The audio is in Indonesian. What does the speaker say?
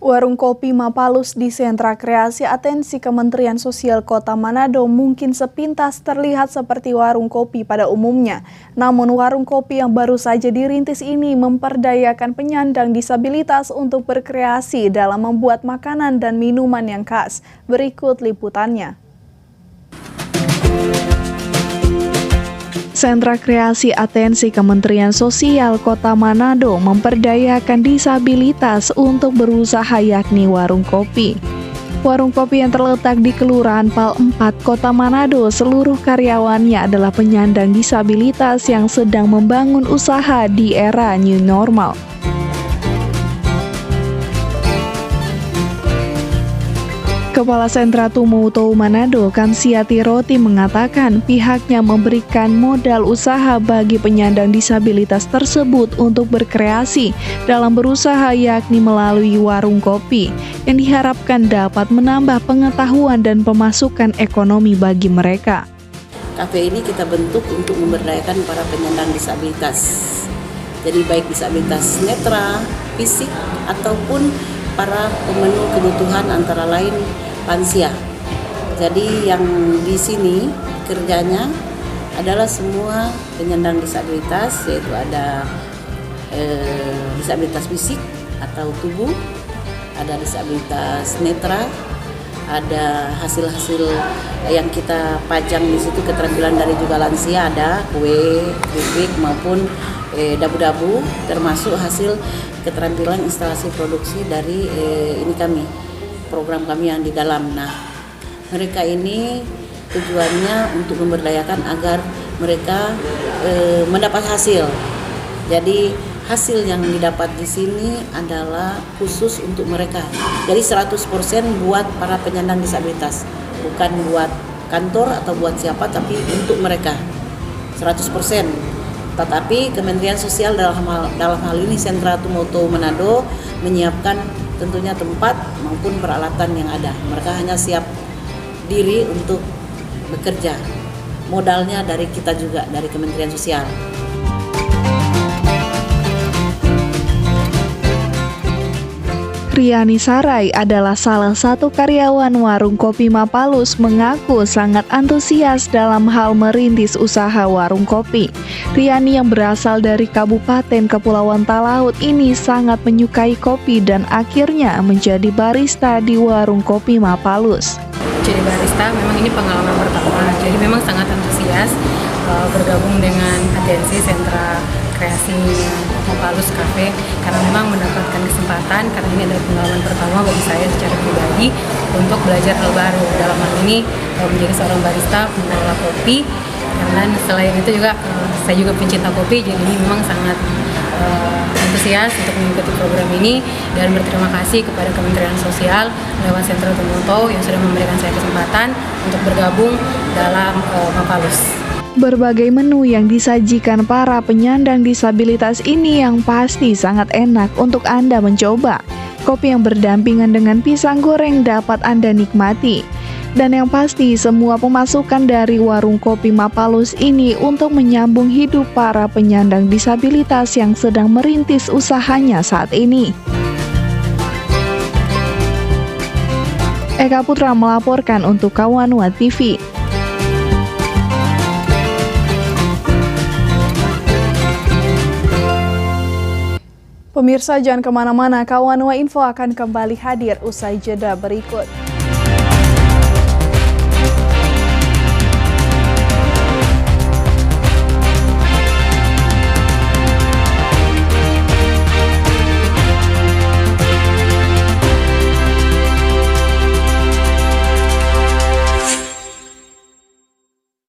Warung kopi Mapalus di sentra kreasi atensi Kementerian Sosial Kota Manado mungkin sepintas terlihat seperti warung kopi pada umumnya. Namun warung kopi yang baru saja dirintis ini memperdayakan penyandang disabilitas untuk berkreasi dalam membuat makanan dan minuman yang khas. Berikut liputannya. Sentra Kreasi Atensi Kementerian Sosial Kota Manado memperdayakan disabilitas untuk berusaha, yakni warung kopi. Warung kopi yang terletak di Kelurahan Pal 4, Kota Manado, seluruh karyawannya adalah penyandang disabilitas yang sedang membangun usaha di era new normal. Kepala Sentra Tumautou Manado, Kansiati Roti, mengatakan pihaknya memberikan modal usaha bagi penyandang disabilitas tersebut untuk berkreasi dalam berusaha, yakni melalui warung kopi yang diharapkan dapat menambah pengetahuan dan pemasukan ekonomi bagi mereka. Kafe ini kita bentuk untuk memberdayakan para penyandang disabilitas. Jadi baik disabilitas netra, fisik, ataupun para pemenuh kebutuhan antara lain lansia. Jadi yang di sini kerjanya adalah semua penyandang disabilitas, yaitu ada disabilitas fisik atau tubuh, ada disabilitas netra, ada hasil-hasil yang kita pajang di situ keterampilan dari juga lansia, ada kue, keripik maupun dabu-dabu, termasuk hasil keterampilan instalasi produksi dari program kami yang di dalam. Nah, mereka ini tujuannya untuk memberdayakan agar mereka mendapat hasil. Jadi hasil yang didapat di sini adalah khusus untuk mereka. Jadi 100% buat para penyandang disabilitas, bukan buat kantor atau buat siapa, tapi untuk mereka 100%. Tetapi Kementerian Sosial dalam hal ini Sentra Tumautou Manado menyiapkan tentunya tempat maupun peralatan yang ada. Mereka hanya siap diri untuk bekerja. Modalnya dari kita juga, dari Kementerian Sosial. Riani Sarai adalah salah satu karyawan warung kopi Mapalus, mengaku sangat antusias dalam hal merintis usaha warung kopi. Riani yang berasal dari Kabupaten Kepulauan Talaut ini sangat menyukai kopi dan akhirnya menjadi barista di warung kopi Mapalus. Jadi barista memang ini pengalaman pertama, jadi memang sangat antusias bergabung dengan atensi Sentra Kreasi Mapalus Cafe karena memang mendapatkan kesempatan, karena ini adalah pengalaman pertama bagi saya secara pribadi untuk belajar hal baru, dalam hal ini menjadi seorang barista mengelola kopi. Karena selain itu juga saya juga pencinta kopi, jadi ini memang sangat antusias untuk mengikuti program ini dan berterima kasih kepada Kementerian Sosial lewat Sentra Tumautou yang sudah memberikan saya kesempatan untuk bergabung dalam Mapalus. Berbagai menu yang disajikan para penyandang disabilitas ini yang pasti sangat enak untuk Anda mencoba. Kopi yang berdampingan dengan pisang goreng dapat Anda nikmati. Dan yang pasti semua pemasukan dari warung kopi Mapalus ini untuk menyambung hidup para penyandang disabilitas yang sedang merintis usahanya saat ini. Eka Putra melaporkan untuk Kawanwa TV. Pemirsa, jangan kemana-mana, Kawanwa Info akan kembali hadir usai jeda berikut.